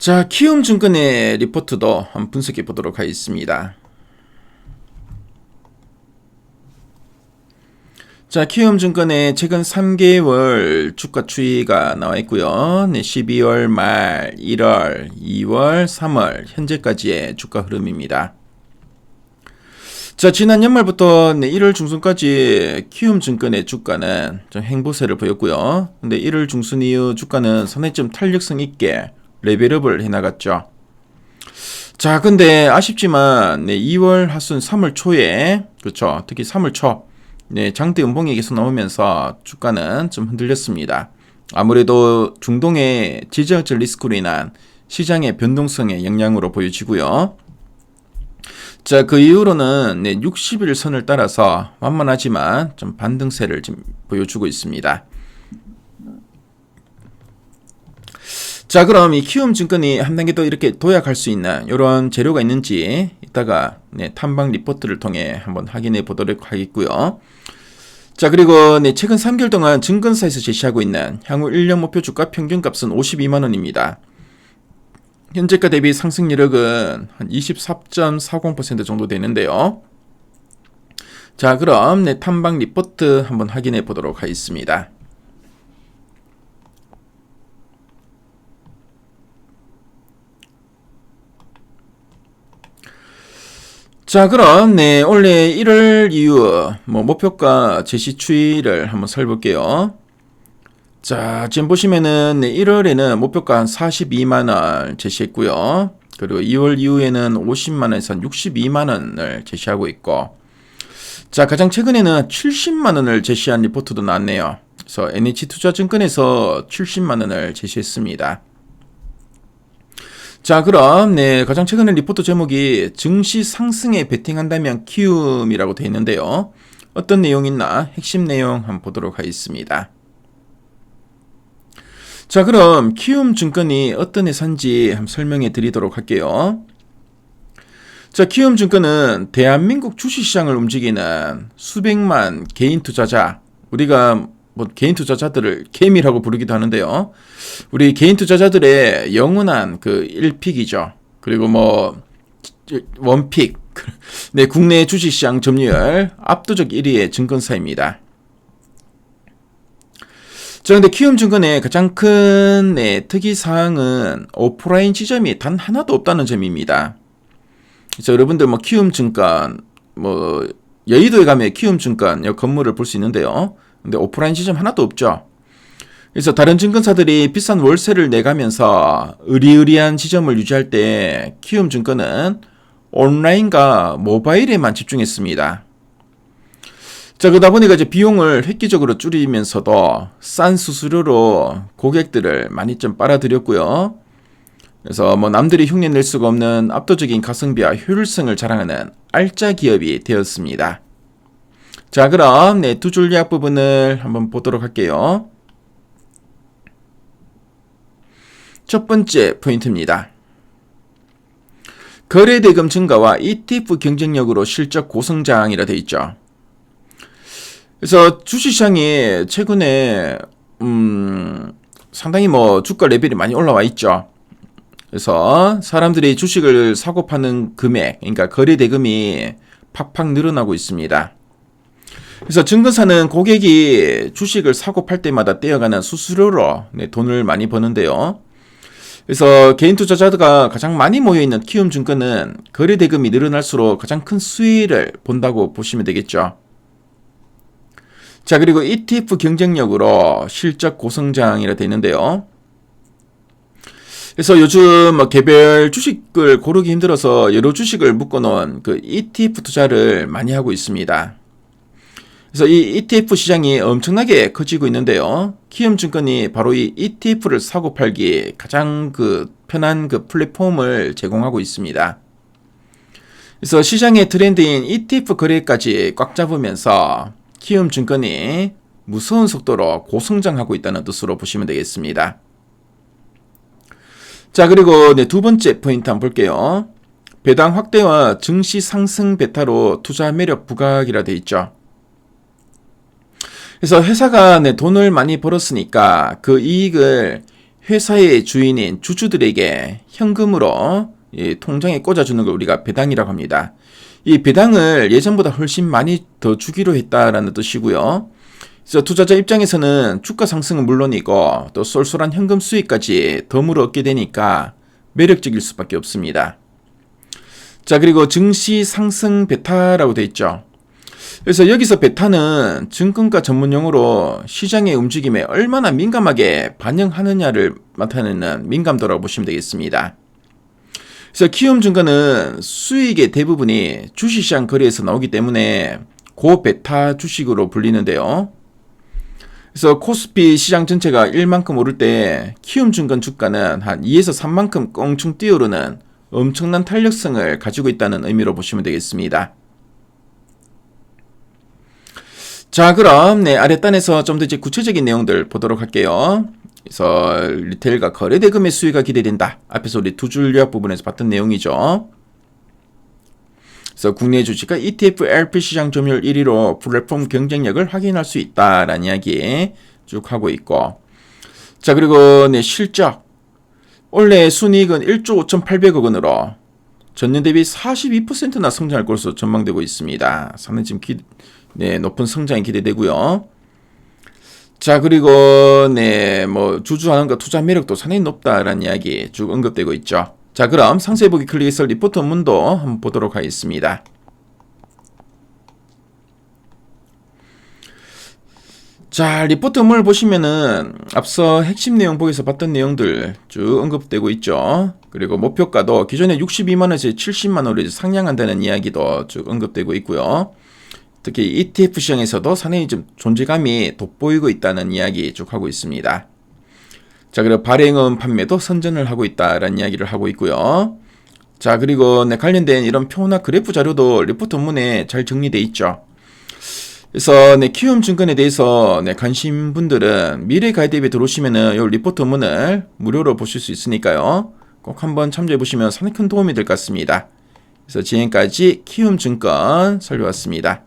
자, 키움증권의 리포트도 한번 분석해 보도록 하겠습니다. 자, 키움증권의 최근 3개월 주가 추이가 나와 있고요. 12월 말, 1월, 2월, 3월 현재까지의 주가 흐름입니다. 자, 지난 연말부터 1월 중순까지 키움증권의 주가는 좀 행보세를 보였고요. 근데 1월 중순 이후 주가는 상당히 좀 탄력성 있게 레벨업을 해나갔죠. 자, 근데 아쉽지만 2월 하순 3월 초에 그렇죠. 특히 3월 초 장대 음봉이 계속 나오면서 주가는 좀 흔들렸습니다. 아무래도 중동의 지정학적 리스크로 인한 시장의 변동성의 영향으로 보여지고요. 자, 그 이후로는 60일 선을 따라서 완만하지만 좀 반등세를 지금 보여주고 있습니다. 자, 그럼 이 키움증권이 한 단계 더 이렇게 도약할 수 있는 이런 재료가 있는지 이따가 탐방 리포트를 통해 한번 확인해 보도록 하겠고요. 자, 그리고 최근 3개월 동안 증권사에서 제시하고 있는 향후 1년 목표 주가 평균값은 52만원입니다. 현재가 대비 상승 여력은 한 24.40% 정도 되는데요. 자, 그럼 탐방 리포트 한번 확인해 보도록 하겠습니다. 자, 그럼 올해 1월 이후 목표가 제시 추이를 한번 살펴볼게요. 자, 지금 보시면은 1월에는 목표가 한 42만원 제시했고요. 그리고 2월 이후에는 50만원에서 62만원을 제시하고 있고, 자, 가장 최근에는 70만원을 제시한 리포트도 나왔네요. 그래서 NH투자증권에서 70만원을 제시했습니다. 자, 그럼 가장 최근의 리포트 제목이 증시 상승에 베팅한다면 키움이라고 되어 있는데요. 어떤 내용이 있나 핵심 내용 한번 보도록 하겠습니다. 자, 그럼 키움증권이 어떤 회사인지 한번 설명해 드리도록 할게요. 자, 키움증권은 대한민국 주식시장을 움직이는 수백만 개인 투자자, 우리가 개인 투자자들을 개미라고 부르기도 하는데요. 우리 개인 투자자들의 영원한 그 1픽이죠. 그리고 원픽. 국내 주식시장 점유율 압도적 1위의 증권사입니다. 자, 근데 키움증권의 가장 큰 특이사항은 오프라인 지점이 단 하나도 없다는 점입니다. 그래서 여러분들 키움증권, 여의도에 가면 키움증권 건물을 볼 수 있는데요. 근데 오프라인 지점 하나도 없죠. 그래서 다른 증권사들이 비싼 월세를 내가면서 의리의리한 지점을 유지할 때 키움증권은 온라인과 모바일에만 집중했습니다. 자, 그러다 보니까 이제 비용을 획기적으로 줄이면서도 싼 수수료로 고객들을 많이 좀 빨아들였고요. 그래서 남들이 흉내낼 수가 없는 압도적인 가성비와 효율성을 자랑하는 알짜 기업이 되었습니다. 자, 그럼 두 줄 요약 부분을 한번 보도록 할게요. 첫 번째 포인트입니다. 거래대금 증가와 ETF 경쟁력으로 실적 고성장이라 되어 있죠. 그래서 주식시장이 최근에 상당히 주가 레벨이 많이 올라와 있죠. 그래서 사람들이 주식을 사고 파는 금액, 그러니까 거래대금이 팍팍 늘어나고 있습니다. 그래서 증권사는 고객이 주식을 사고 팔 때마다 떼어가는 수수료로 돈을 많이 버는데요. 그래서 개인 투자자가 가장 많이 모여있는 키움증권은 거래대금이 늘어날수록 가장 큰 수익을 본다고 보시면 되겠죠. 자, 그리고 ETF 경쟁력으로 실적 고성장이라 되어 있는데요. 그래서 요즘 개별 주식을 고르기 힘들어서 여러 주식을 묶어놓은 그 ETF 투자를 많이 하고 있습니다. 그래서 이 ETF 시장이 엄청나게 커지고 있는데요. 키움증권이 바로 이 ETF를 사고 팔기 가장 편한 플랫폼을 제공하고 있습니다. 그래서 시장의 트렌드인 ETF 거래까지 꽉 잡으면서 키움증권이 무서운 속도로 고성장하고 있다는 뜻으로 보시면 되겠습니다. 자, 그리고 두 번째 포인트 한번 볼게요. 배당 확대와 증시 상승 베타로 투자 매력 부각이라 되어 있죠. 그래서 회사가 돈을 많이 벌었으니까 그 이익을 회사의 주인인 주주들에게 현금으로 통장에 꽂아주는 걸 우리가 배당이라고 합니다. 이 배당을 예전보다 훨씬 많이 더 주기로 했다라는 뜻이고요. 그래서 투자자 입장에서는 주가 상승은 물론이고 또 쏠쏠한 현금 수익까지 덤으로 얻게 되니까 매력적일 수밖에 없습니다. 자, 그리고 증시 상승 베타라고 되어 있죠. 그래서 여기서 베타는 증권가 전문 용어로 시장의 움직임에 얼마나 민감하게 반영하느냐를 나타내는 민감도라고 보시면 되겠습니다. 그래서 키움증권은 수익의 대부분이 주식시장 거래에서 나오기 때문에 고베타 주식으로 불리는데요. 그래서 코스피 시장 전체가 1만큼 오를 때 키움증권 주가는 한 2에서 3만큼 껑충 뛰어오르는 엄청난 탄력성을 가지고 있다는 의미로 보시면 되겠습니다. 자, 그럼 아랫단에서 좀 더 이제 구체적인 내용들 보도록 할게요. 그래서 리테일과 거래대금의 수위가 기대된다. 앞에서 우리 두 줄 요약 부분에서 봤던 내용이죠. 그래서 국내 주식과 ETF LP 시장 점유율 1위로 플랫폼 경쟁력을 확인할 수 있다라는 이야기 쭉 하고 있고, 자, 그리고 실적 올해 순이익은 1조 5,800억 원으로 전년 대비 42%나 성장할 것으로 전망되고 있습니다. 상당히 지금 높은 성장이 기대되고요. 자, 그리고 주주환원과 투자 매력도 상당히 높다라는 이야기 쭉 언급되고 있죠. 자, 그럼 상세히 보기 클릭해서 리포트 원문도 한번 보도록 하겠습니다. 자, 리포트 원문을 보시면은 앞서 핵심 내용 보기에서 봤던 내용들 쭉 언급되고 있죠. 그리고 목표가도 기존에 62만원에서 70만원으로 상향한다는 이야기도 쭉 언급되고 있고요. 특히 ETF 시장에서도 상당히 좀 존재감이 돋보이고 있다는 이야기 쭉 하고 있습니다. 자, 그리고 발행음 판매도 선전을 하고 있다라는 이야기를 하고 있고요. 자, 그리고 관련된 이런 표나 그래프 자료도 리포트 원문에 잘 정리되어 있죠. 그래서 키움증권에 대해서 관심 분들은 미래 가이드앱에 들어오시면은 이 리포트 원문을 무료로 보실 수 있으니까요. 꼭 한번 참조해 보시면 상당히 큰 도움이 될 것 같습니다. 그래서 지금까지 키움증권 살펴봤습니다.